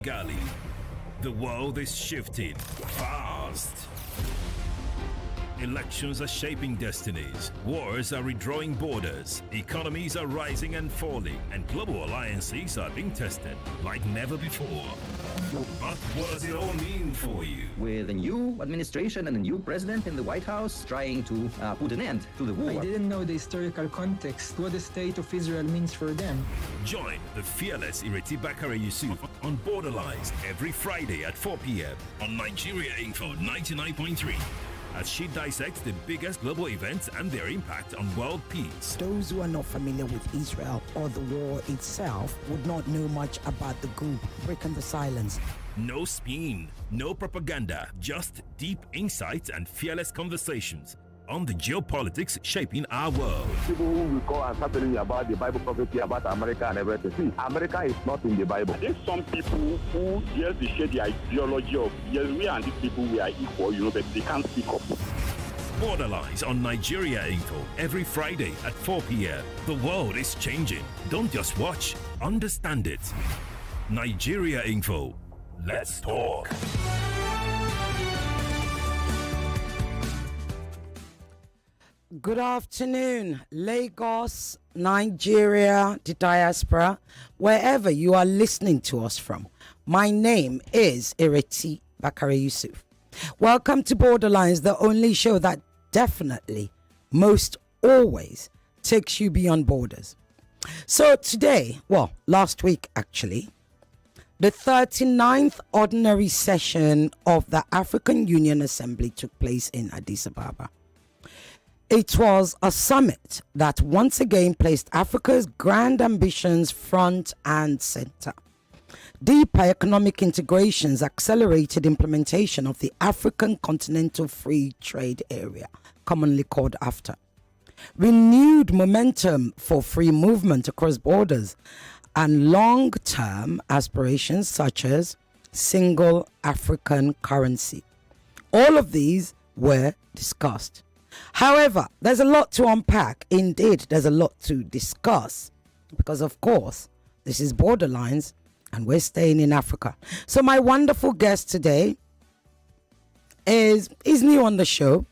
Gali. The world is shifting fast. Elections are shaping destinies. Wars are redrawing borders. Economies are rising and falling. And global alliances are being tested like never before. But what does it all mean for you? With a new administration and a new president in the White House trying to put an end to the war. I didn't know the historical context, what the state of Israel means for them. Join the fearless Ireti Bakare-Yusuf on Borderlines every Friday at 4 p.m. on Nigeria Info 99.3. As she dissects the biggest global events and their impact on world peace. Those who are not familiar with Israel or the war itself would not know much about the group. Breaking the silence. No spin, no propaganda, just deep insights and fearless conversations on the geopolitics shaping our world. People who will call and start telling you about the Bible prophecy about America and everything. See, America is not in the Bible. There's some people who, yes, they share the ideology of, yes, we and these people, we are equal, but they can't speak up. Borderlines on Nigeria Info every Friday at 4 p.m. The world is changing. Don't just watch, understand it. Nigeria Info. Let's talk. Good afternoon, Lagos, Nigeria, the diaspora, wherever you are listening to us from. My name is Ireti Bakare-Yusuf. Welcome to Borderlines, the only show that definitely, most always, takes you beyond borders. So today, last week actually, the 39th ordinary session of the African Union Assembly took place in Addis Ababa. It was a summit that once again placed Africa's grand ambitions front and center. Deeper economic integrations accelerated implementation of the African Continental Free Trade Area, commonly called AfTA. Renewed momentum for free movement across borders and long-term aspirations such as single African currency. All of these were discussed. However, there's a lot to unpack. Indeed, there's a lot to discuss because, of course, this is Borderlines and we're staying in Africa. So my wonderful guest today is new on the show.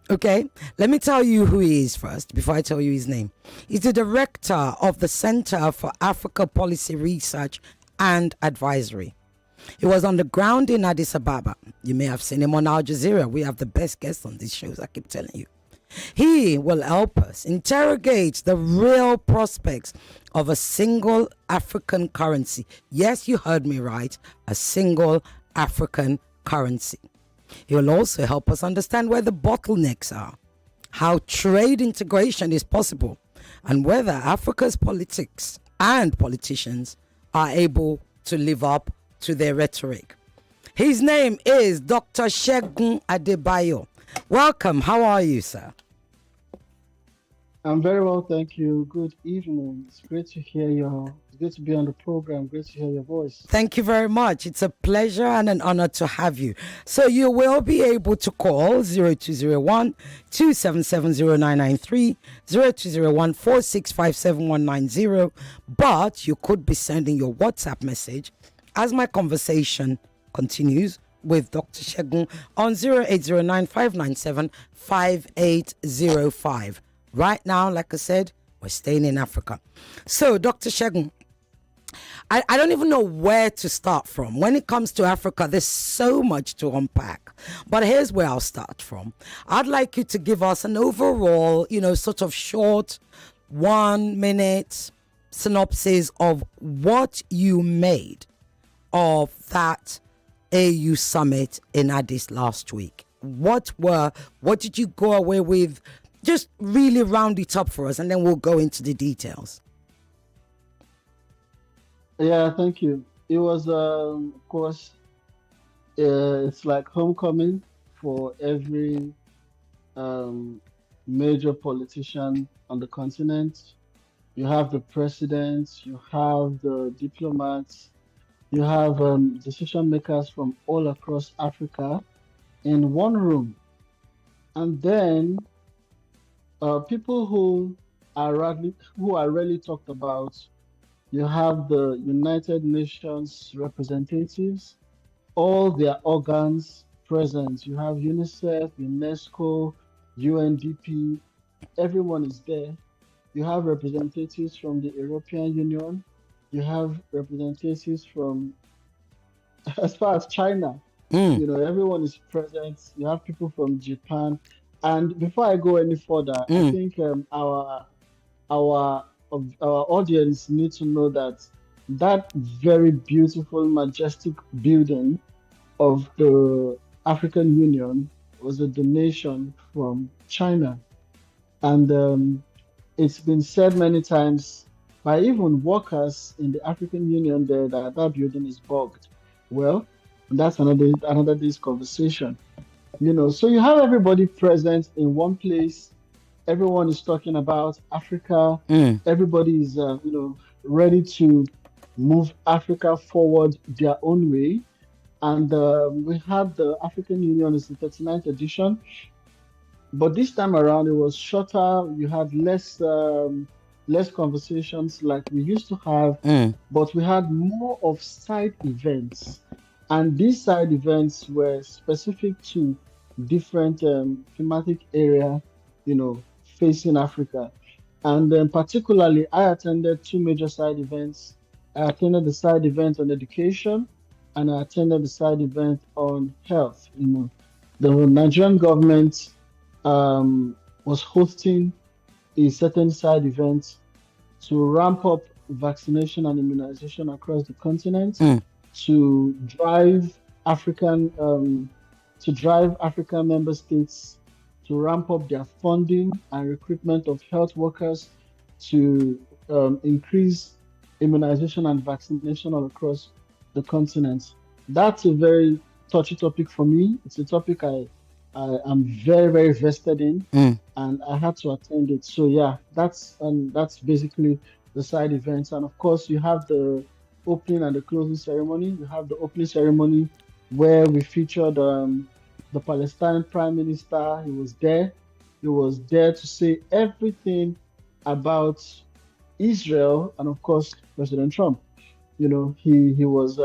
Okay, let me tell you who he is first before I tell you his name. He's the director of the Center for Africa Policy Research and Advisory. He was on the ground in Addis Ababa. You may have seen him on Al Jazeera. We have the best guests on these shows, I keep telling you. He will help us interrogate the real prospects of a single African currency. Yes, you heard me right. A single African currency. He will also help us understand where the bottlenecks are, how trade integration is possible, and whether Africa's politics and politicians are able to live up to their rhetoric. His name is Dr. Segun Adebayo. Welcome. How are you, sir? I'm very well, thank you. Good evening. It's great to hear it's good to be on the program. Great to hear your voice. Thank you very much. It's a pleasure and an honor to have you. So you will be able to call 0201 277 0993, 0201 4657 but you could be sending your WhatsApp message as my conversation continues with Dr. Segun on 0809 597 5805. Right now, like I said, we're staying in Africa. So, Dr. Segun, I don't even know where to start from. When it comes to Africa, there's so much to unpack. But here's where I'll start from. I'd like you to give us an overall, sort of short 1 minute synopsis of what you made of that AU summit in Addis last week. What did you go away with? Just really round it up for us, and then we'll go into the details. Yeah, thank you. It was, of course, it's like homecoming for every major politician on the continent. You have the president, you have the diplomats, you have decision makers from all across Africa in one room. And then people who are rarely talked about You have the United Nations representatives, all their organs present. You have UNICEF, UNESCO, UNDP, everyone is there. You have representatives from the European Union. You have representatives from as far as China. Mm, Everyone is present. You have people from Japan. And before I go any further, I mm, think our audience need to know that that very beautiful, majestic building of the African Union was a donation from China. And it's been said many times by even workers in the African Union there that that building is bugged. Well, that's another day's conversation. So you have everybody present in one place. Everyone is talking about Africa. mm. Everybody is ready to move Africa forward their own way. And we had the African Union is the 39th edition, but this time around it was shorter. You had less conversations like we used to have, Mm, but we had more of side events, and these side events were specific to different thematic area, facing Africa. And particularly, I attended two major side events. I attended the side event on education, and I attended the side event on health. The Nigerian government was hosting a certain side event to ramp up vaccination and immunization across the continent, mm, to drive African member states to ramp up their funding and recruitment of health workers, to increase immunization and vaccination all across the continent. That's a very touchy topic for me. It's a topic I am very, very vested in, mm. and I had to attend it. So yeah, that's basically the side events. And of course, you have the opening and the closing ceremony. You have the opening ceremony where we featured the Palestinian Prime Minister. He was there. He was there to say everything about Israel and of course President Trump. He was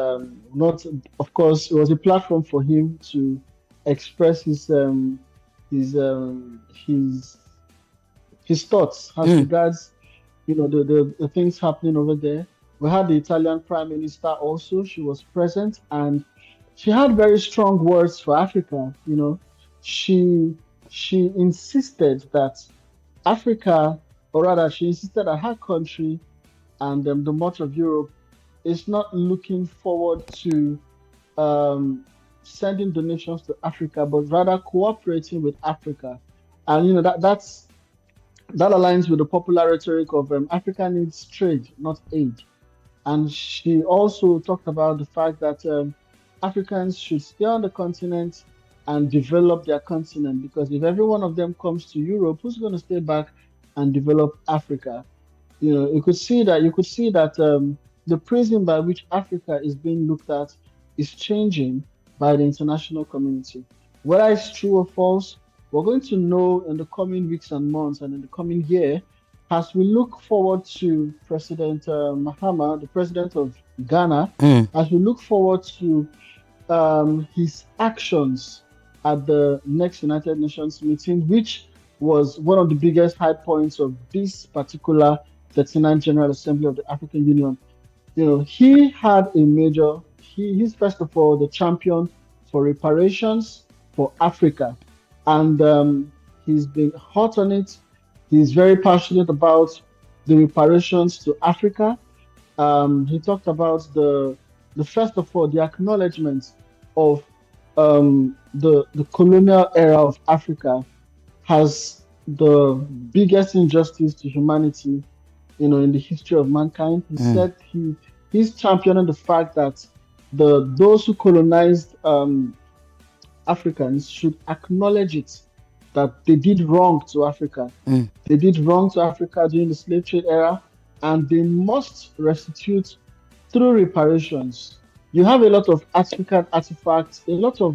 not, of course, it was a platform for him to express his his thoughts as Mm. regards the things happening over there. We had the Italian Prime Minister also. She was present and she had very strong words for Africa. She she insisted that Africa, or rather, she insisted that her country and the much of Europe is not looking forward to um, sending donations to Africa, but rather cooperating with Africa. And that aligns with the popular rhetoric of Africa needs trade, not aid. And she also talked about the fact that Africans should stay on the continent and develop their continent, because if every one of them comes to Europe, who's going to stay back and develop Africa? You could see that the prism by which Africa is being looked at is changing by the international community. Whether it's true or false, we're going to know in the coming weeks and months and in the coming year as we look forward to President Mahama, the president of Ghana, Mm. as we look forward to his actions at the next United Nations meeting, which was one of the biggest high points of this particular 39th General Assembly of the African Union. He had a major, he's first of all the champion for reparations for Africa. And he's been hot on it. He's very passionate about the reparations to Africa. He talked about the first of all, the acknowledgement of the colonial era of Africa has the biggest injustice to humanity, in the history of mankind. He Mm. said he's championing the fact that those who colonized Africans should acknowledge it, that they did wrong to Africa. Mm. They did wrong to Africa during the slave trade era, and they must restitute through reparations. You have a lot of African artifacts, a lot of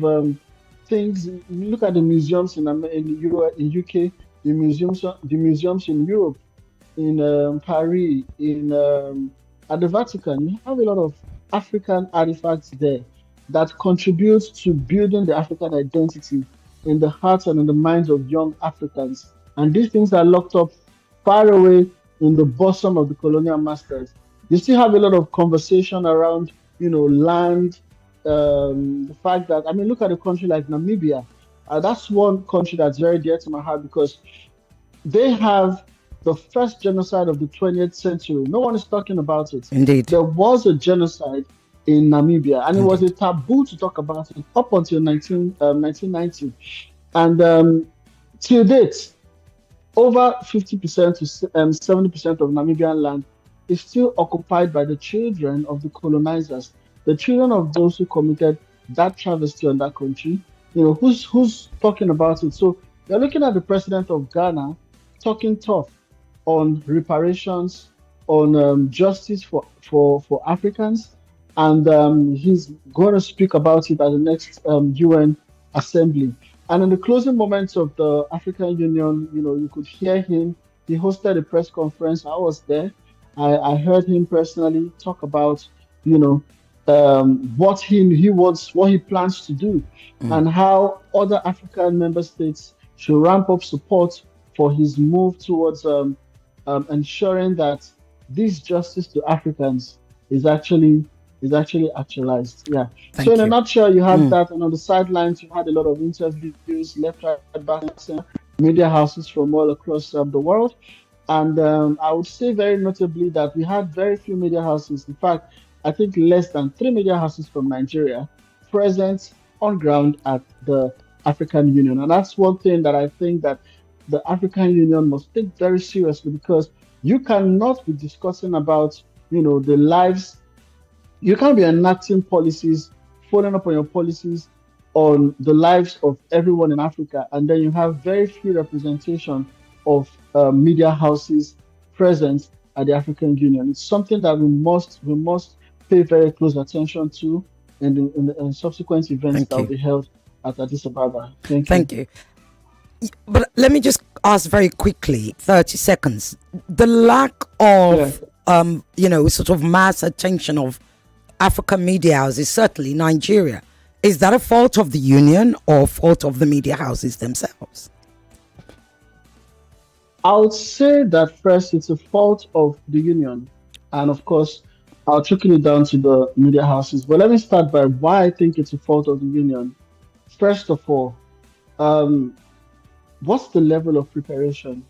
things. You look at the museums in UK, the museums in Europe, in Paris, in at the Vatican, you have a lot of African artifacts there that contribute to building the African identity in the hearts and in the minds of young Africans. And these things are locked up far away in the bosom of the colonial masters. You still have a lot of conversation around, land. The fact that, I mean, look at a country like Namibia. That's one country that's very dear to my heart because they have the first genocide of the 20th century. No one is talking about it. Indeed. There was a genocide in Namibia, and Indeed. it was a taboo to talk about it up until 1990. And till date, over 50% to 70% of Namibian land is still occupied by the children of the colonizers, the children of those who committed that travesty on that country. Who's talking about it? So you're looking at the president of Ghana talking tough on reparations, on justice for Africans, and he's going to speak about it at the next UN assembly. And in the closing moments of the African Union, you could hear him. He hosted a press conference. I was there. I heard him personally talk about, what he wants, what he plans to do, and how other African member states should ramp up support for his move towards ensuring that this justice to Africans is actually actualized. Yeah. Thank So in a you. nutshell, you have that, and on the sidelines, you had a lot of interviews, left, right, back, center, media houses from all across the world. And I would say very notably that we had very few media houses. In fact, I think less than 3 media houses from Nigeria present on ground at the African Union. And that's one thing that I think that the African Union must take very seriously, because you cannot be discussing about, the lives. You can't be enacting policies, following up on your policies on the lives of everyone in Africa, and then you have very few representation of media houses present at the African Union. It's something that we must pay very close attention to in the subsequent events Thank that will you. be held at Addis Ababa. Thank you. But let me just ask very quickly, 30 seconds. The lack of, sort of mass attention of African media houses, certainly Nigeria, is that a fault of the union or fault of the media houses themselves? I would say that first it's a fault of the union, and of course I'll trickle it down to the media houses. But let me start by why I think it's a fault of the union. First of all, what's the level of preparation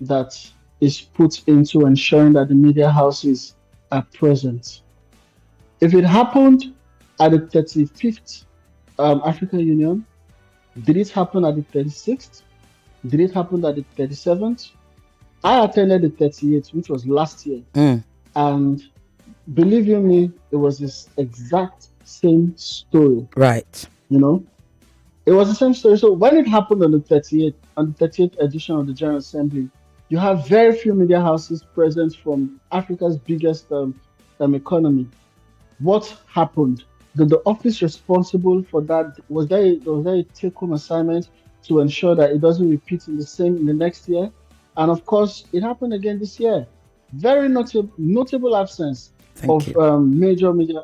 that is put into ensuring that the media houses are present? If it happened at the 35th African Union, did it happen at the 36th? Did it happen at the 37th? I attended the 38th, which was last year. And believe you me, it was this exact same story. Right. It was the same story. So when it happened on the 38th edition of the General Assembly, you have very few media houses present from Africa's biggest economy. What happened? Did the office responsible for that, was there a take-home assignment to ensure that it doesn't repeat in the next year? And of course, it happened again this year. Very notable absence of major media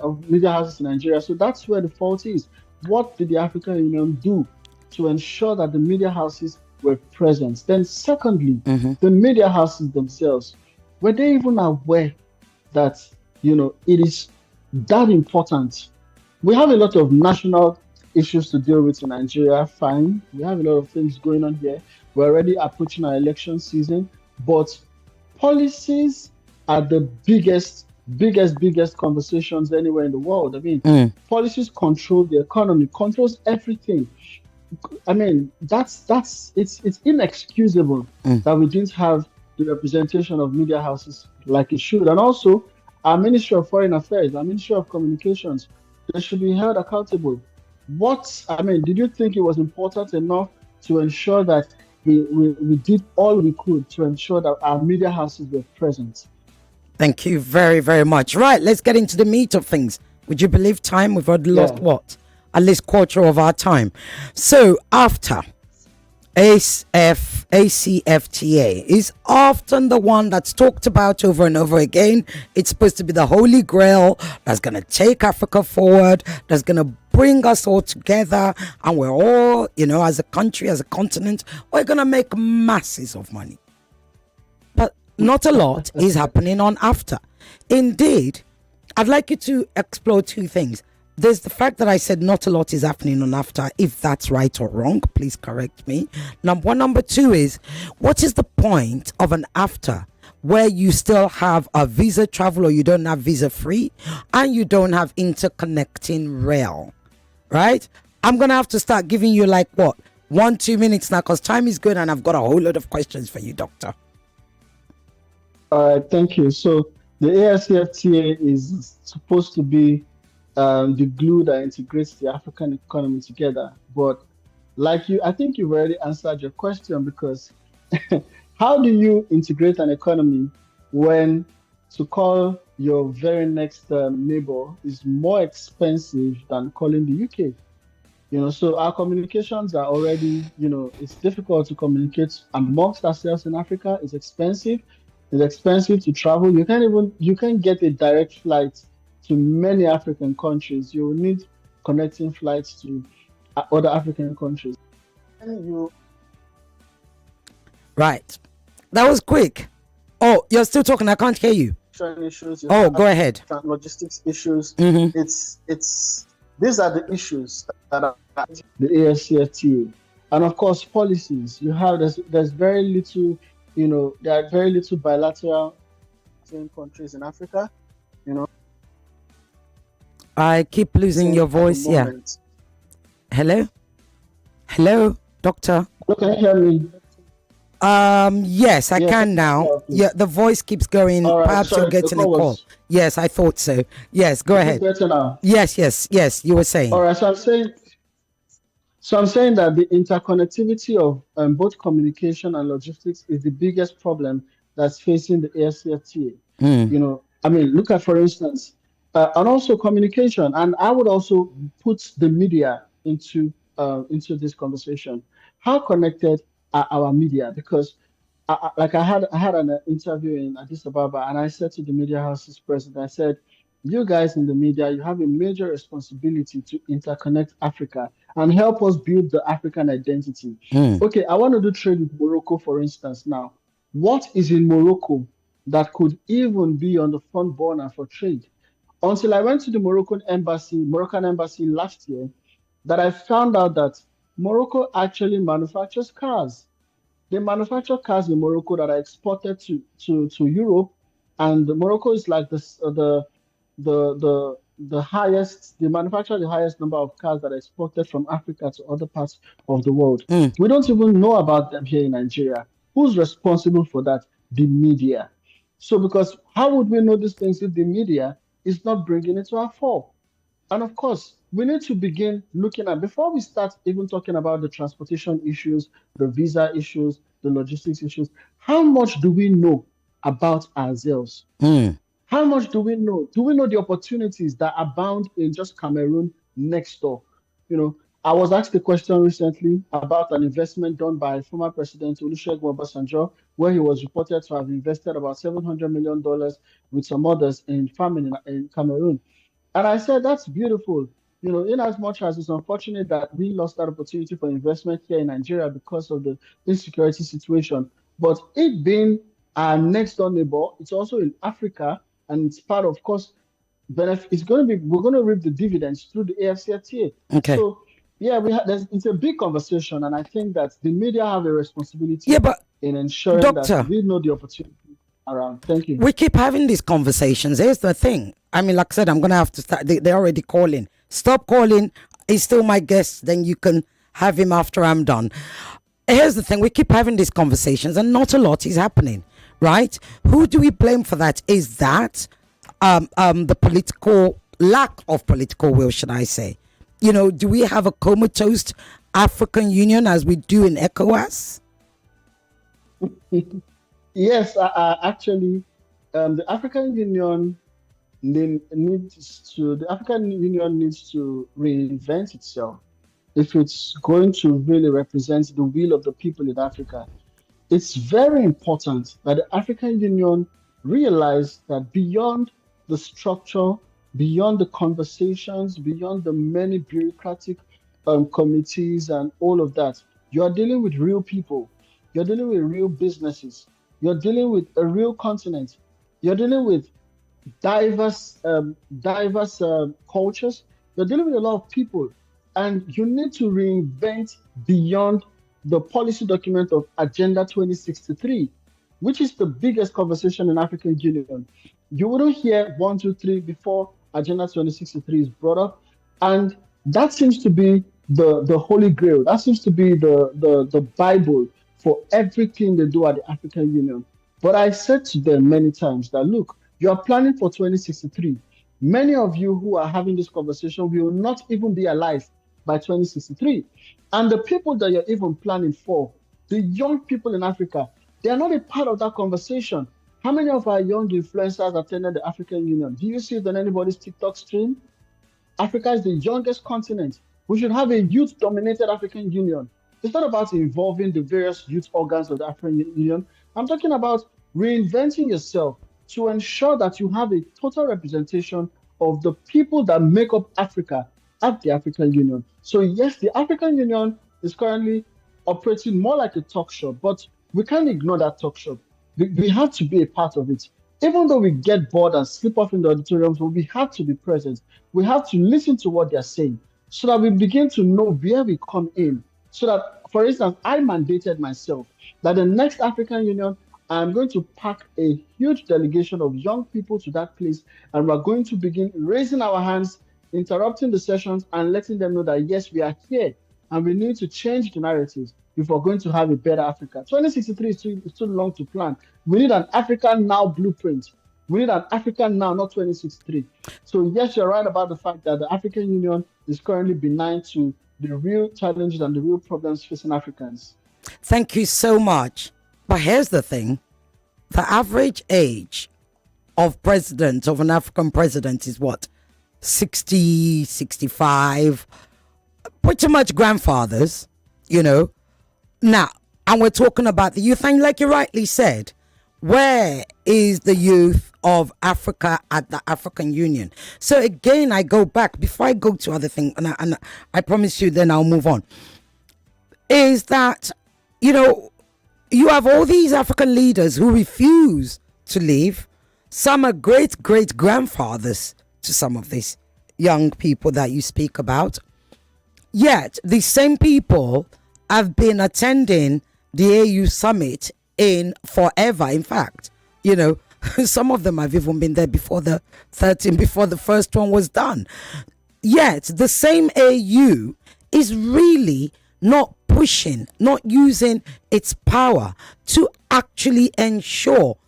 houses in Nigeria. So that's where the fault is. What did the African Union do to ensure that the media houses were present? Then secondly, the media houses themselves, were they even aware that, it is that important? We have a lot of national issues to deal with in Nigeria, fine. We have a lot of things going on here. We're already approaching our election season, but policies are the biggest conversations anywhere in the world. I mean, policies control the economy, controls everything. I mean, it's inexcusable that we didn't have the representation of media houses like it should. And also, our Ministry of Foreign Affairs, our Ministry of Communications, they should be held accountable. Did you think it was important enough to ensure that we did all we could to ensure that our media houses were present? Thank you very, very much. Right, let's get into the meat of things. Would you believe time? We've already lost at least quarter of our time. So after ACFTA is often the one that's talked about over and over again. It's supposed to be the holy grail that's going to take Africa forward, that's going to bring us all together, and we're all, as a country, as a continent, we're going to make masses of money. But not a lot is happening on AFTA. Indeed, I'd like you to explore two things. There's the fact that I said not a lot is happening on AFTA. If that's right or wrong, please correct me. Number one. Number two is, what is the point of an AFTA where you still have a visa travel, or you don't have visa free, and you don't have interconnecting rail, right? I'm going to have to start giving you 1-2 minutes now, because time is good and I've got a whole lot of questions for you, Doctor. All right, thank you. So the AFCFTA is supposed to be the glue that integrates the African economy together. But I think you've already answered your question, because how do you integrate an economy when to call your very next neighbor is more expensive than calling the UK? So our communications are already, it's difficult to communicate amongst ourselves in Africa. It's expensive. It's expensive to travel. You can't get a direct flight to many African countries. You need connecting flights to other African countries. That was quick. Oh, you're still talking. I can't hear you. Issues, go ahead. Logistics issues. Mm-hmm. These are the issues that are the AFCFTA, and of course policies. There's very little. There are very little bilateral between countries in Africa. I keep losing your voice. Yeah. Hello, doctor. Can you hear me? Yes, I can now. Yeah, the voice keps going. Right, perhaps you're getting a call. Yes, I thought so. Yes, go ahead. Better now? Yes. You were saying. All right. So I'm saying that the interconnectivity of both communication and logistics is the biggest problem that's facing the AFCFTA. Look at, for instance, and also communication. And I would also put the media into this conversation. How connected are our media? Because I had an interview in Addis Ababa, and I said to the media house's president, I said, you guys in the media, you have a major responsibility to interconnect Africa and help us build the African identity. Okay, I want to do trade with Morocco, for instance. Now, what is in Morocco that could even be on the front burner for trade? Until I went to the Moroccan embassy last year, that I found out that Morocco actually manufactures cars. They manufacture cars in Morocco that are exported to Europe, and Morocco is like the highest. They manufacture the highest number of cars that are exported from Africa to other parts of the world. We don't even know about them here in Nigeria. Who's responsible for that? The media. So, because how would we know these things if the media is not bringing it to our fore? And of course, we need to begin looking at, before we start even talking about the transportation issues, the visa issues, the logistics issues, how much do we know about ourselves? How much do we know? Do we know the opportunities that abound in just Cameroon next door? I was asked a question recently about an investment done by former President Olusegun Obasanjo, where he was reported to have invested about $700 million with some others in farming in Cameroon. And I said, that's beautiful. In as much as it's unfortunate that we lost that opportunity for investment here in Nigeria because of the insecurity situation, but it being our next door neighbor, it's also in Africa, and it's part of course, benefit. We're going to reap the dividends through the AFCFTA. Okay. So, yeah, it's a big conversation, and I think that the media have a responsibility in ensuring that we know the opportunity around. Thank you. We keep having these conversations. Here's the thing. Like I said, I'm going to have to start. They're already calling. Stop calling. He's still my guest. Then you can have him after I'm done. Here's the thing. We keep having these conversations and not a lot is happening, right? Who do we blame for that? Is that the lack of political will, should I say? Do we have a comatose African Union as we do in ECOWAS? Yes, actually, the African Union needs to reinvent itself. if it's going to really represent the will of the people in Africa, it's very important that the African Union realize that beyond the structure, beyond the conversations, beyond the many bureaucratic committees and all of that, you are dealing with real people. You're dealing with real businesses. You're dealing with a real continent. You're dealing with diverse cultures. You're dealing with a lot of people, and you need to reinvent beyond the policy document of Agenda 2063, which is the biggest conversation in African Union. You wouldn't hear 1, 2, 3 before Agenda 2063 is brought up, and that seems to be the holy grail. That seems to be the Bible for everything they do at the African Union. But I said to them many times that look, you are planning for 2063. Many of you who are having this conversation will not even be alive by 2063. And the people that you're even planning for, the young people in Africa, they are not a part of that conversation. How many of our young influencers attended the African Union? Do you see it on anybody's TikTok stream? Africa is the youngest continent. We should have a youth-dominated African Union. It's not about involving the various youth organs of the African Union. I'm talking about reinventing yourself to ensure that you have a total representation of the people that make up Africa at the African Union. So yes, the African Union is currently operating more like a talk shop, but we can't ignore that talk shop. We have to be a part of it. Even though we get bored and slip off in the auditoriums, but we have to be present. We have to listen to what they're saying so that we begin to know where we come in. So that, for instance, I mandated myself that the next African Union, I'm going to pack a huge delegation of young people to that place, and we're going to begin raising our hands, interrupting the sessions, and letting them know that yes, we are here, and we need to change the narratives if we're going to have a better Africa. 2063 is too long to plan. We need an Africa now blueprint. We need an Africa now, not 2063. So yes, you're right about the fact that the African Union is currently benign to the real challenges and the real problems facing Africans. Thank you so much. But here's the thing. The average age of president, of an African president, is what? 60, 65. Pretty much grandfathers, you know. Now, and we're talking about the youth, and like you rightly said, where is the youth of Africa at the African Union? So again, I go back, before I go to other things, and I promise you then I'll move on, is that, you know, you have all these African leaders who refuse to leave. Some are great-great-grandfathers to some of these young people that you speak about. Yet, these same people have been attending the AU summit in forever. In fact, you know, some of them have even been there before the first one was done. Yet, the same AU is really not pushing, not using its power to actually ensure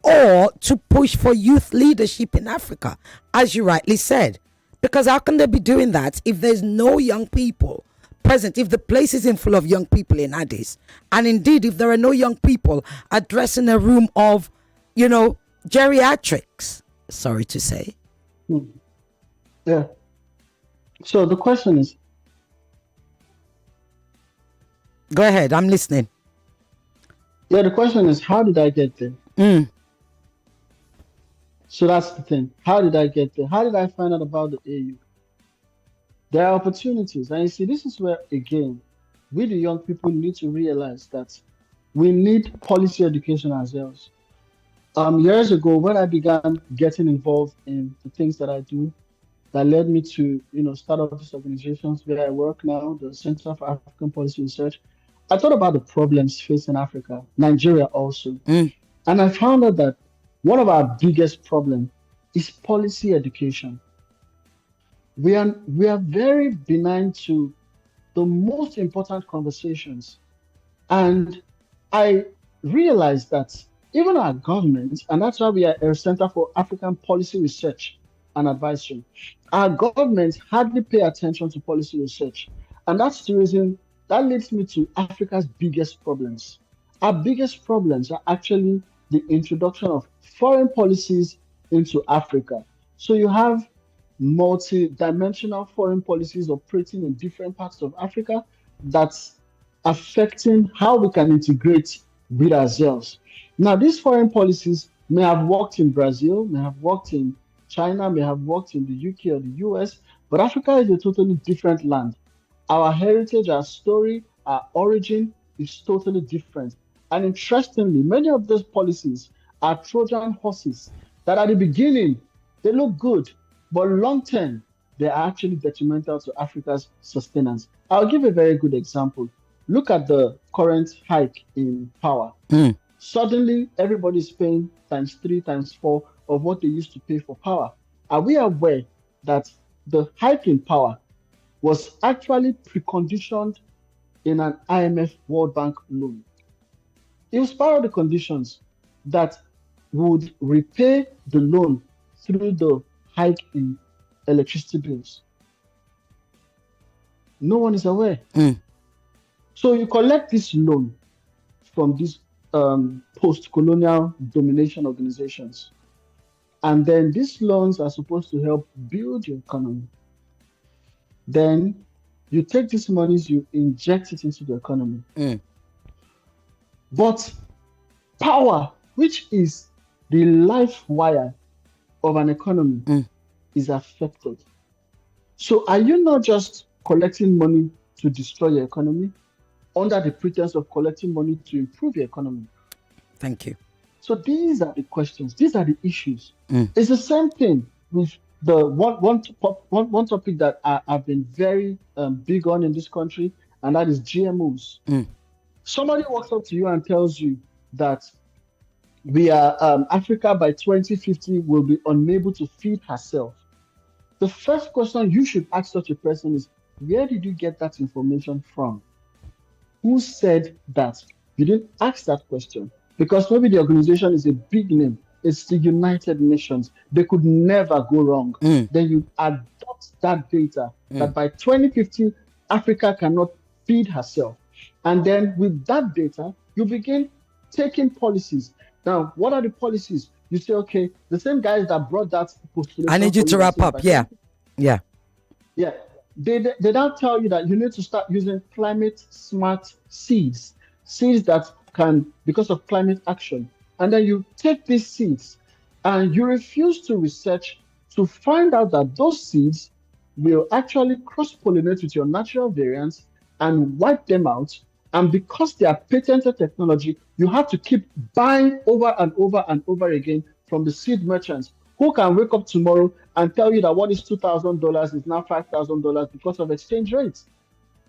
or to push for youth leadership in Africa, as you rightly said. Because how can they be doing that if there's no young people present, if the place isn't full of young people in Addis? And indeed, if there are no young people addressing a room of, you know, geriatrics, sorry to say. Yeah. So the question is, go ahead, I'm listening. Yeah, the question is, how did I get there? So that's the thing. How did I get there? How did I find out about the AU? There are opportunities. And you see, this is where, again, we the young people need to realize that we need policy education ourselves. Years ago, when I began getting involved in the things that I do, that led me to, you know, start up these organizations where I work now, the Center for African Policy Research, I thought about the problems facing Africa, Nigeria also. And I found out that one of our biggest problems is policy education. We are very benign to the most important conversations. And I realized that even our government, and that's why we are a Center for African Policy Research and Advisory, our government hardly pay attention to policy research. And that's the reason that leads me to Africa's biggest problems. Our biggest problems are actually the introduction of foreign policies into Africa. So you have multi-dimensional foreign policies operating in different parts of Africa that's affecting how we can integrate with ourselves. Now, these foreign policies may have worked in Brazil, may have worked in China, may have worked in the UK or the US, but Africa is a totally different land. Our heritage, our story, our origin is totally different. And interestingly, many of those policies are Trojan horses that at the beginning, they look good, but long term, they are actually detrimental to Africa's sustenance. I'll give a very good example. Look at the current hike in power. Suddenly, everybody's paying times three, times four of what they used to pay for power. Are we aware that the hike in power was actually preconditioned in an IMF World Bank loan? It was part of the conditions that would repay the loan through the hike in electricity bills. No one is aware. So you collect this loan from these post-colonial domination organizations, and then these loans are supposed to help build your economy. Then you take these monies, you inject it into the economy. But power, which is the life wire of an economy, is affected. So are you not just collecting money to destroy your economy under the pretense of collecting money to improve your economy? Thank you. So these are the questions. These are the issues. It's the same thing with the one topic that I've been very big on in this country, and that is GMOs. Somebody walks up to you and tells you that we are Africa by 2050 will be unable to feed herself. The first question you should ask such a person is, where did you get that information from? Who said that? You didn't ask that question because maybe the organization is a big name. It's the United Nations. They could never go wrong. Then you adopt that data that by 2050, Africa cannot feed herself. And then with that data, you begin taking policies. Now, what are the policies? You say, okay, the same guys that brought that postulation. I need you to wrap up. Yeah. They don't tell you that you need to start using climate smart seeds that can, because of climate action. And then you take these seeds and you refuse to research to find out that those seeds will actually cross-pollinate with your natural variants and wipe them out. And because they are patented technology, you have to keep buying over and over and over again from the seed merchants who can wake up tomorrow and tell you that what is $2,000 is now $5,000 because of exchange rates.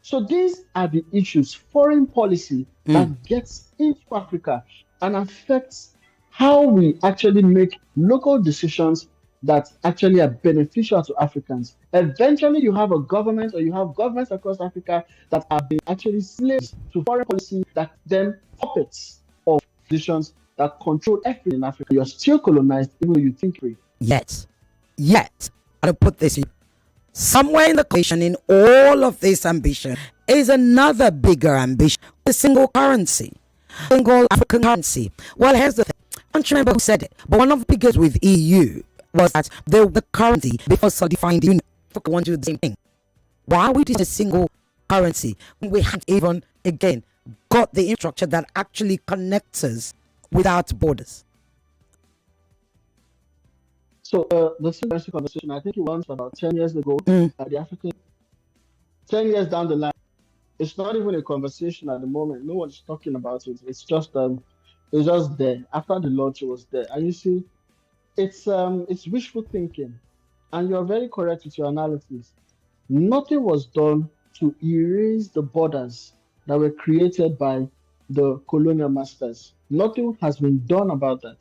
So these are the issues, foreign policy that gets into Africa and affects how we actually make local decisions that actually are beneficial to Africans. Eventually, you have a government or you have governments across Africa that have been actually slaves to foreign policy that then puppets of decisions that control everything in Africa. You're still colonized even though you think free. Yet, I'll put this in. Somewhere in the equation, in all of this ambition, is another bigger ambition: the single currency, single African currency. Well, here's the thing. I don't remember who said it, but one of the biggest with EU was that the currency before solidifying the union want to do the same thing. Why we did a single currency when we haven't even again got the infrastructure that actually connects us without borders? So the single currency conversation, I think it was about 10 years ago at the African. 10 years down the line, it's not even a conversation at the moment. No one's talking about it. It's just there. After the launch, it was there, and you see, it's wishful thinking, and you're very correct with your analysis. Nothing was done to erase the borders that were created by the colonial masters. Nothing has been done about that.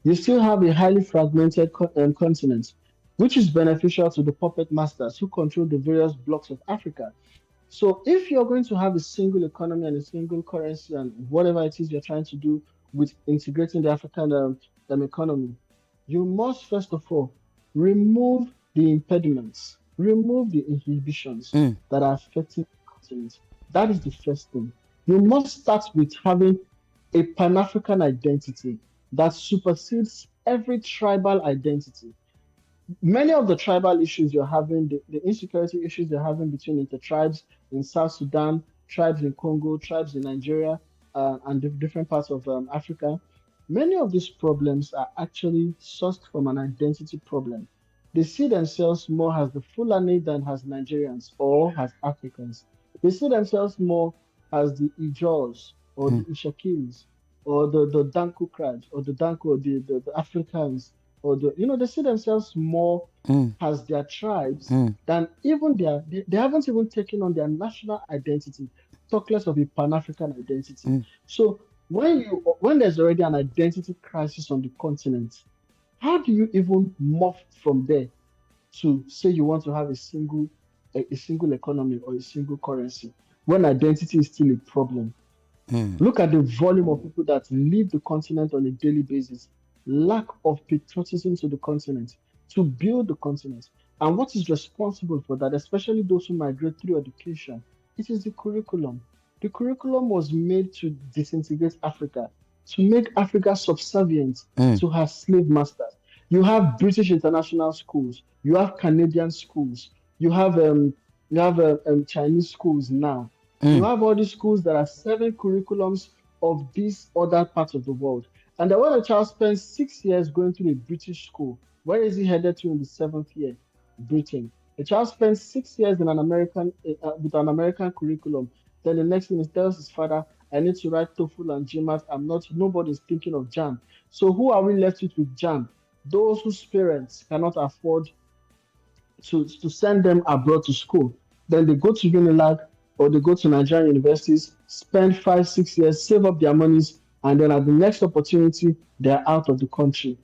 You still have a highly fragmented continent, which is beneficial to the puppet masters who control the various blocks of Africa. So if you're going to have a single economy and a single currency and whatever it is you're trying to do with integrating the African economy, you must first of all remove the impediments, remove the inhibitions that are affecting the continent. That is the first thing. You must start with having a Pan-African identity that supersedes every tribal identity. Many of the tribal issues you're having, the insecurity issues you're having between the tribes in South Sudan, tribes in Congo, tribes in Nigeria, and different parts of Africa, many of these problems are actually sourced from an identity problem. They see themselves more as the Fulani than as Nigerians or as Africans. They see themselves more as the Ijaws or the Ishakiris or the Danko tribes or the Danko, the Africans or they see themselves more as their tribes than even they haven't even taken on their national identity, talk less of a Pan-African identity. So when there's already an identity crisis on the continent, how do you even morph from there to say you want to have a single economy or a single currency when identity is still a problem? Look at the volume of people that leave the continent on a daily basis. Lack of patriotism to the continent, to build the continent. And what is responsible for that, especially those who migrate through education? It is the curriculum. The curriculum was made to disintegrate Africa, to make Africa subservient to her slave masters. You have British international schools, you have Canadian schools, you have Chinese schools now. You have all these schools that are serving curriculums of these other parts of the world. And then when a child spends 6 years going through a British school, where is he headed to in the 7th year? Britain. A child spends 6 years in an American with an American curriculum. Then the next thing he tells his father, I need to write TOEFL and GMAT. Nobody's thinking of JAM. So who are we left with JAM? Those whose parents cannot afford to send them abroad to school. Then they go to Unilag or they go to Nigerian universities, spend 5-6 years, save up their monies, and then at the next opportunity, they're out of the country.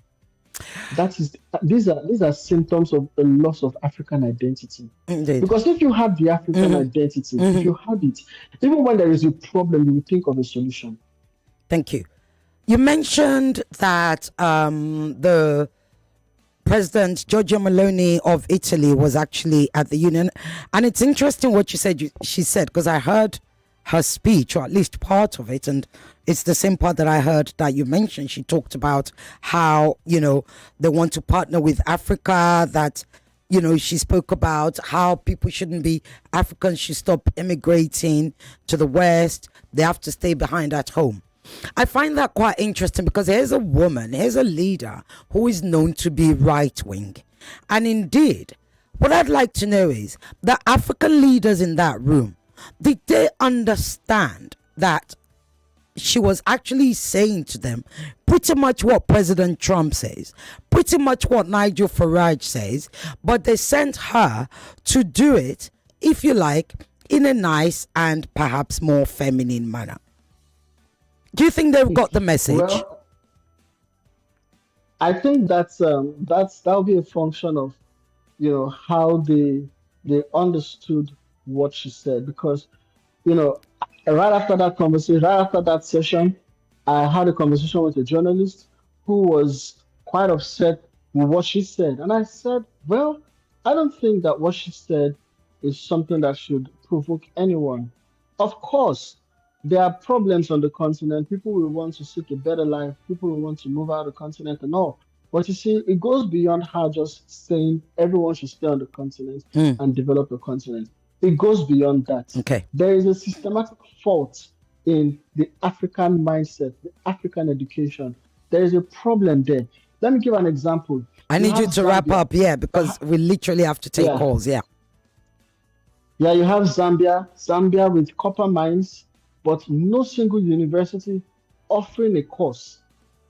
These are symptoms of a loss of African identity. Indeed. Because if you have the African identity, if you have it, even when there is a problem, you will think of a solution. Thank you. You mentioned that the President Giorgia Meloni of Italy was actually at the Union, and it's interesting what you said. She said, because I heard her speech, or at least part of it, and it's the same part that I heard that you mentioned. She talked about how they want to partner with Africa. That she spoke about how people shouldn't be Africans should stop immigrating to the West. They have to stay behind at home. I find that quite interesting because here's a woman, here's a leader who is known to be right-wing. And indeed, what I'd like to know is the African leaders in that room, did they understand that she was actually saying to them pretty much what President Trump says, pretty much what Nigel Farage says, but they sent her to do it, if you like, in a nice and perhaps more feminine manner? Do you think they've got the message? Well, I think that'll be a function of how they understood what she said, because right after that conversation, right after that session, I had a conversation with a journalist who was quite upset with what she said, and I said, well, I don't think that what she said is something that should provoke anyone. Of course, there are problems on the continent. People will want to seek a better life. People will want to move out of the continent and all. But you see, it goes beyond her just saying everyone should stay on the continent and develop the continent. It goes beyond that. Okay. There is a systematic fault in the African mindset, the African education. There is a problem there. Let me give an example. I need you to wrap up, because we literally have to take calls, Yeah, you have Zambia with copper mines, but no single university offering a course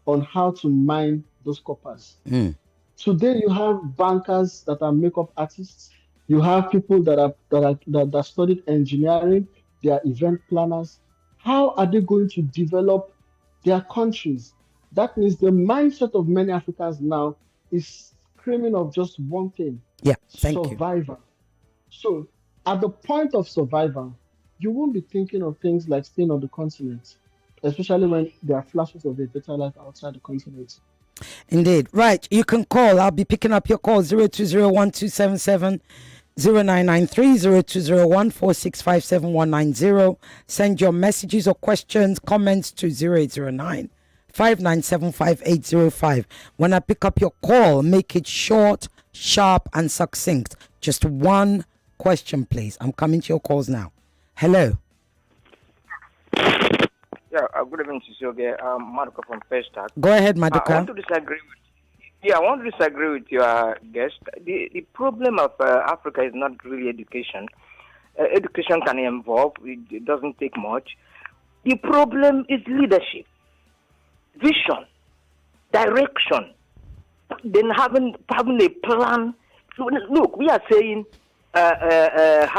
on how to mine those coppers. Today, you have bankers that are makeup artists. You have people that studied engineering. They are event planners. How are they going to develop their countries? That means the mindset of many Africans now is screaming of just one thing. Yeah, thank you. Survival. So at the point of survival, you won't be thinking of things like staying on the continent, especially when there are flashes of a better life outside the continent. Indeed. Right. You can call. I'll be picking up your call. 0201-277-0993, 0201-465-7190. Send your messages or questions, comments to 0809-597-5805. When I pick up your call, make it short, sharp and succinct. Just one question, please. I'm coming to your calls now. Hello. Yeah, good evening to you again. Maduka from Pestac. Go ahead, I Maduka. want to disagree with your guest. The problem of Africa is not really education. Education can evolve. It doesn't take much. The problem is leadership, vision, direction. Then having a plan. Look, we are saying.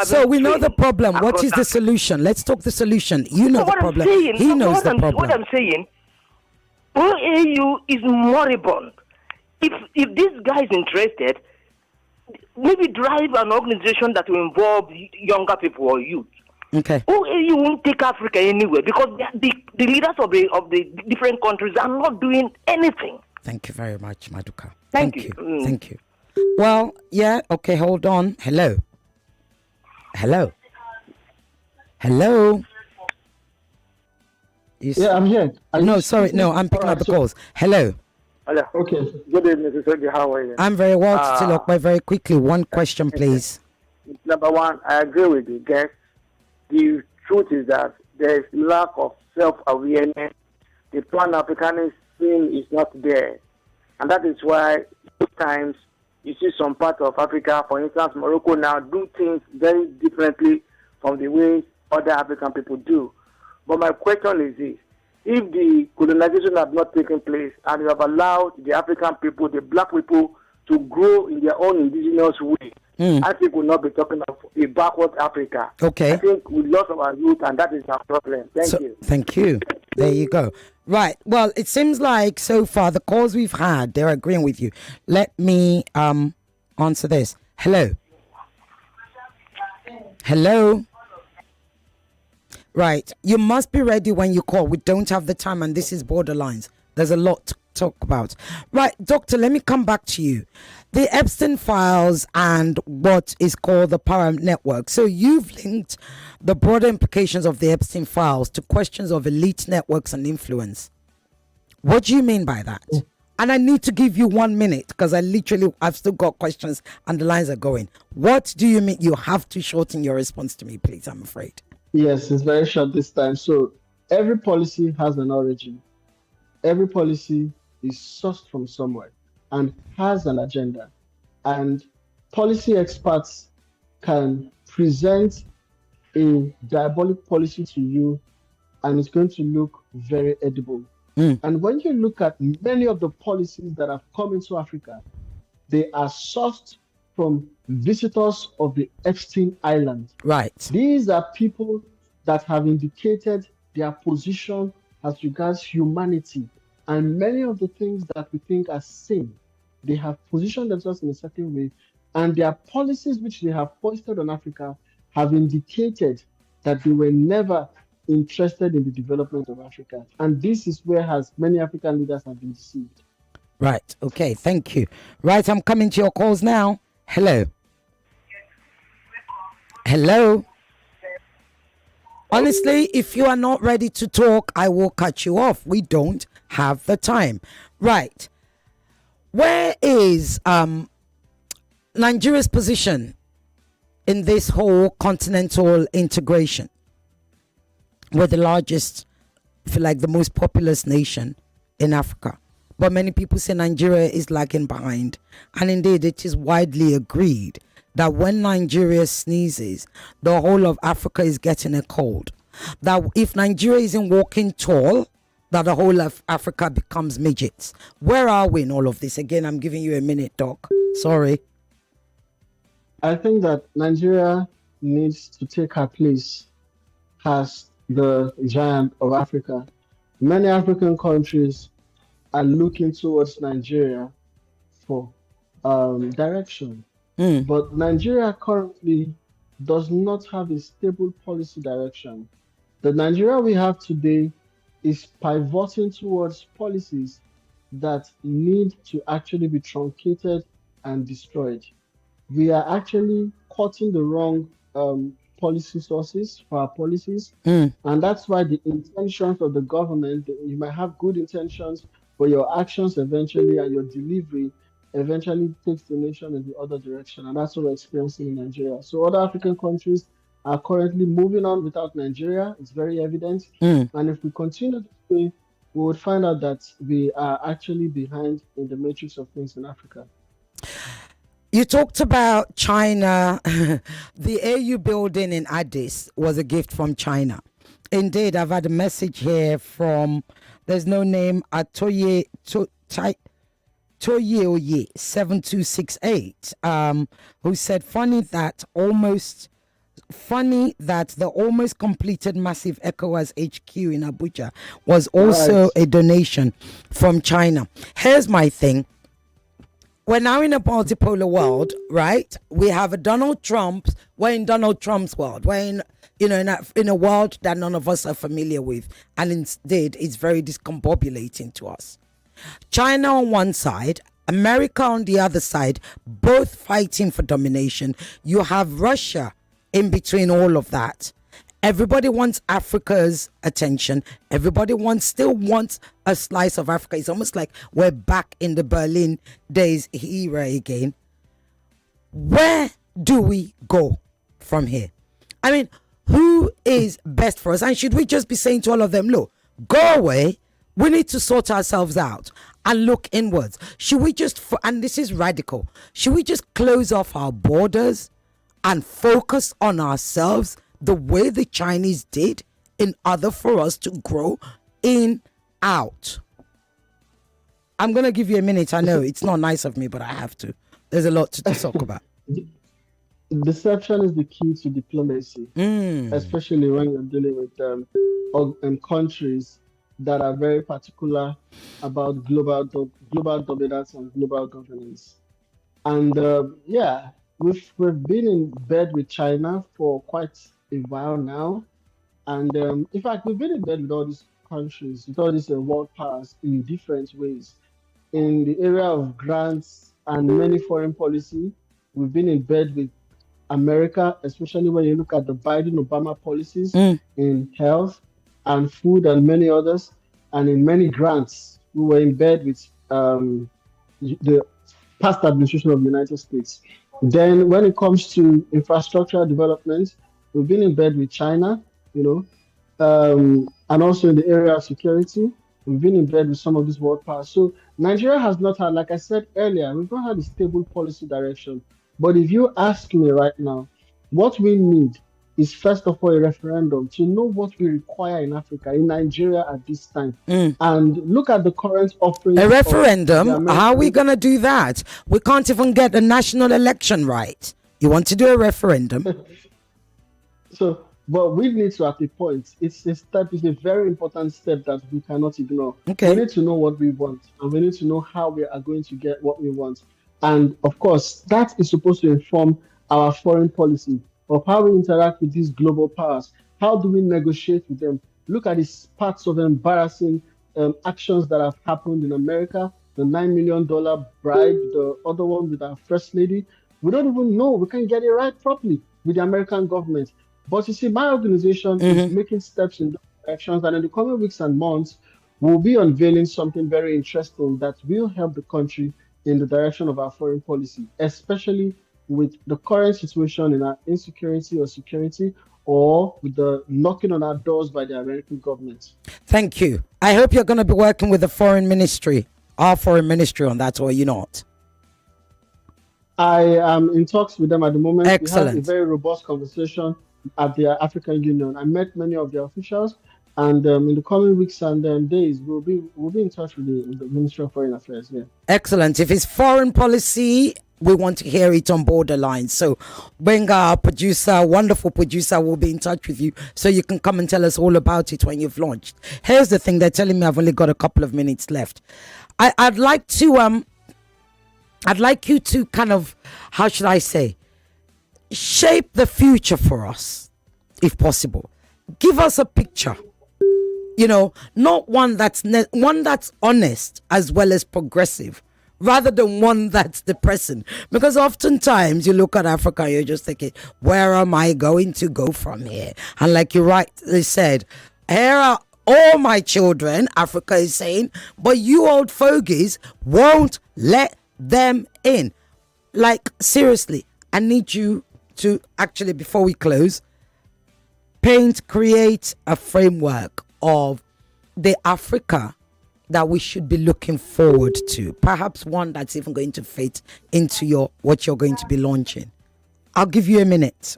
So we know the problem. What is the solution? Let's talk the solution. You know the problem. He knows the problem. What I'm saying, OAU is moribund. If this guy is interested, maybe drive an organization that will involve younger people or youth. Okay. OAU won't take Africa anywhere because the leaders of the different countries are not doing anything. Thank you very much, Maduka. Thank you. Thank you. Well, yeah, okay, hold on. Hello. Hello. Yeah, I'm here. No, I'm picking up the calls. Hello. Hello. Okay. Good evening, Mr. Soji. How are you? I'm very well, Titilokwe. Very quickly, one question, please. Number one, I agree with the guest. The truth is that there is lack of self-awareness. The Pan-Africanism is not there. And that is why sometimes you see some parts of Africa, for instance, Morocco now, do things very differently from the way other African people do. But my question is this. If the colonization had not taken place and you have allowed the African people, the black people, to grow in their own indigenous way, I think we'll not be talking of a backward Africa. Okay. I think we lost our youth, and that is our problem. Thank you. Thank you. There you go. Right. Well, it seems like so far the calls we've had, they're agreeing with you. Let me answer this. Hello. Right. You must be ready when you call. We don't have the time, and this is borderlines. There's a lot to talk about. Right, Doctor, let me come back to you. The Epstein files and what is called the power network. So you've linked the broader implications of the Epstein files to questions of elite networks and influence. What do you mean by that? And I need to give you 1 minute because I've still got questions and the lines are going. What do you mean? You have to shorten your response to me, please, I'm afraid. Yes, it's very short this time. So every policy has an origin. Every policy is sourced from somewhere and has an agenda. And policy experts can present a diabolic policy to you and it's going to look very edible. And when you look at many of the policies that have come into Africa, they are sourced from visitors of the Epstein Island. Right. These are people that have indicated their position as regards humanity. And many of the things that we think are sin, they have positioned themselves in a certain way. And their policies which they have foisted on Africa have indicated that they were never interested in the development of Africa. And this is where many African leaders have been deceived. Right. Okay. Thank you. Right. I'm coming to your calls now. Hello. Honestly, if you are not ready to talk, I will cut you off. We don't have the time. Right. Where is Nigeria's position in this whole continental integration? We're the largest, if you like, the most populous nation in Africa. But many people say Nigeria is lagging behind. And indeed, it is widely agreed that when Nigeria sneezes, the whole of Africa is getting a cold. That if Nigeria isn't walking tall, that the whole of Africa becomes midgets. Where are we in all of this? Again, I'm giving you a minute, Doc. Sorry. I think that Nigeria needs to take her place as the giant of Africa. Many African countries are looking towards Nigeria for direction. But Nigeria currently does not have a stable policy direction. The Nigeria we have today is pivoting towards policies that need to actually be truncated and destroyed. We are actually cutting the wrong policy sources for our policies. And that's why the intentions of the government, you might have good intentions, but your actions eventually and your delivery eventually takes the nation in the other direction. And that's what we're experiencing in Nigeria. So other African countries are currently moving on without Nigeria. It's very evident. And if we continue this way, we would find out that we are actually behind in the matrix of things in Africa. You talked about China. The AU building in Addis was a gift from China. Indeed, I've had a message here from, there's no name, Toyoye 7268, who said, funny that the almost completed massive ECOWAS HQ in Abuja was also a donation from China. Here's my thing. We're now in a multipolar world, right? We have a Donald Trump. We're in Donald Trump's world. We're in, in a world that none of us are familiar with, and indeed, it's very discombobulating to us. China on one side, America on the other side, both fighting for domination. You have Russia in between all of that. Everybody wants Africa's attention. Everybody still wants a slice of Africa. It's almost like we're back in the Berlin days era again. Where do we go from here? I mean, who is best for us? And should we just be saying to all of them, look, go away. We need to sort ourselves out and look inwards. Should we just, and this is radical, should we just close off our borders and focus on ourselves the way the Chinese did in order for us to grow out? I'm going to give you a minute. I know it's not nice of me, but I have to. There's a lot to talk about. Deception is the key to diplomacy, especially when you're dealing with countries that are very particular about global dominance and global governance. And we've been in bed with China for quite a while now. And in fact, we've been in bed with all these countries, with all these world powers in different ways. In the area of grants and many foreign policy, we've been in bed with America, especially when you look at the Biden-Obama policies in health and food and many others. And in many grants, we were in bed with the past administration of the United States. Then when it comes to infrastructure development, we've been in bed with China, and also in the area of security, we've been in bed with some of these world powers. So Nigeria has not had, like I said earlier, we've not had a stable policy direction. But if you ask me right now, what we need is first of all a referendum to know what we require in Africa, in Nigeria at this time. And look at the current offerings. A referendum? How are we going to do that? We can't even get a national election right. You want to do a referendum? But we need to, at a point, it's a very important step that we cannot ignore. Okay. We need to know what we want, and we need to know how we are going to get what we want. And of course, that is supposed to inform our foreign policy of how we interact with these global powers. How do we negotiate with them? Look at these parts of embarrassing actions that have happened in America. The $9 million bribe, the other one with our first lady. We don't even know. We can't get it right properly with the American government. But you see, my organization is making steps in those directions. And in the coming weeks and months, we'll be unveiling something very interesting that will help the country in the direction of our foreign policy, especially with the current situation in our insecurity or security, or with the knocking on our doors by the American government. Thank you. I hope you're going to be working with the foreign ministry, our foreign ministry, on that, or are you not? I am in talks with them at the moment. Excellent. We had a very robust conversation at the African Union. I met many of the officials, and in the coming weeks and days, we'll be in touch with the Ministry of Foreign Affairs. Yeah. Excellent. If it's foreign policy, we want to hear it on Borderline. So Benga, our producer, wonderful producer, will be in touch with you so you can come and tell us all about it when you've launched. Here's the thing. They're telling me I've only got a couple of minutes left. I'd like you to kind of, how should I say, shape the future for us, if possible. Give us a picture, not one that's honest as well as progressive, rather than one that's depressing. Because oftentimes you look at Africa, you're just thinking, where am I going to go from here? And like you rightly said, here are all my children, Africa is saying, but you old fogies won't let them in. Like, seriously, I need you to actually, before we close, create a framework of the Africa that we should be looking forward to. Perhaps one that's even going to fit into what you're going to be launching. I'll give you a minute.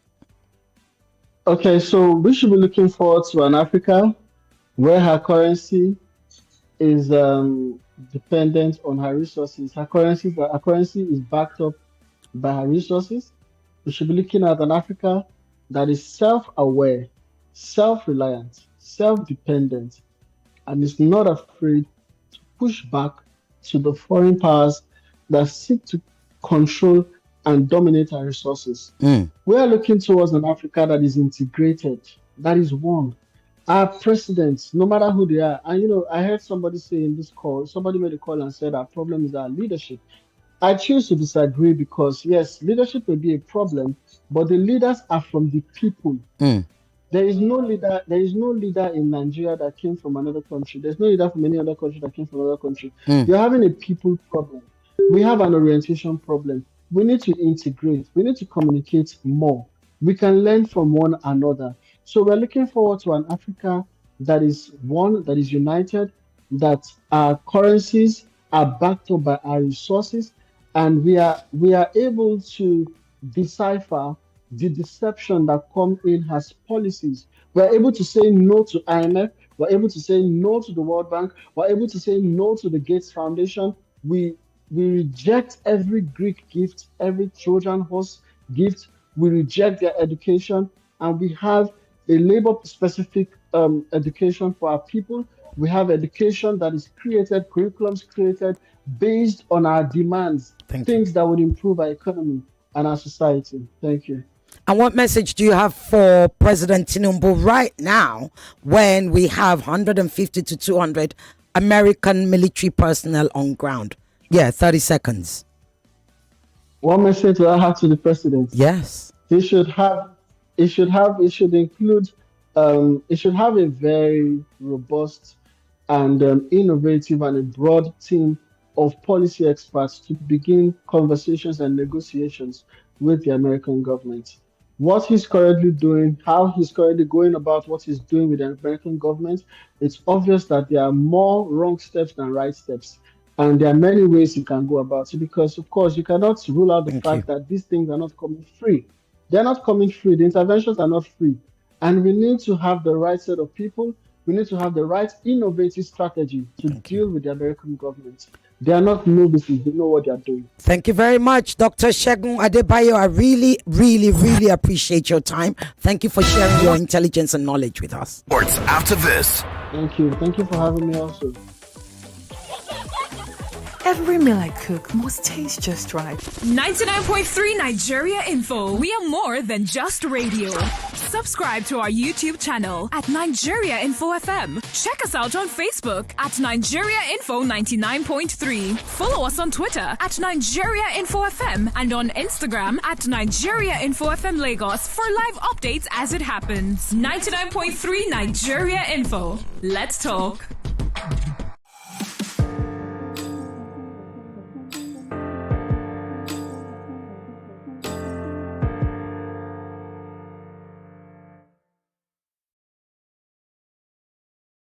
Okay, so we should be looking forward to an Africa where her currency is dependent on her resources. Her currency is backed up by her resources. We should be looking at an Africa that is self-aware, self-reliant, self-dependent, and is not afraid to push back to the foreign powers that seek to control and dominate our resources. We are looking towards an Africa that is integrated, that is one. Our presidents, no matter who they are, and I heard somebody say in this call, somebody made a call and said our problem is our leadership. I choose to disagree because, yes, leadership may be a problem, but the leaders are from the people. There is no leader in Nigeria that came from another country. There's no leader from any other country that came from another country. You're having a people problem. We have an orientation problem. We need to integrate. We need to communicate more. We can learn from one another. So we're looking forward to an Africa that is one, that is united, that our currencies are backed up by our resources, and we are able to decipher the deception that come in as policies. We're able to say no to IMF. We're able to say no to the World Bank. We're able to say no to the Gates Foundation. We reject every Greek gift, every Trojan horse gift. We reject their education, and we have a labor-specific education for our people. We have education that is created, curriculums created based on our demands, things that would improve our economy and our society. Thank you. And what message do you have for President Tinubu right now when we have 150 to 200 American military personnel on ground? Yeah, 30 seconds. What message do I have to the president? Yes. It should include a very robust and innovative and a broad team of policy experts to begin conversations and negotiations with the American government. What he's currently doing, how he's currently going about what he's doing with the American government, it's obvious that there are more wrong steps than right steps. And there are many ways you can go about it because, of course, you cannot rule out the fact that these things are not coming free. They're not coming free. The interventions are not free. And we need to have the right set of people. We need to have the right innovative strategy to deal with the American government. They are not novices. They know what they are doing. Thank you very much, Dr. Segun Adebayo. I really, really, really appreciate your time. Thank you for sharing your intelligence and knowledge with us. Sports after this. Thank you. Thank you for having me also. Every meal I cook must taste just right. 99.3 Nigeria Info. We are more than just radio. Subscribe to our YouTube channel at Nigeria Info FM. Check us out on Facebook at Nigeria Info 99.3. Follow us on Twitter at Nigeria Info FM and on Instagram at Nigeria Info FM Lagos for live updates as it happens. 99.3 Nigeria Info. Let's talk.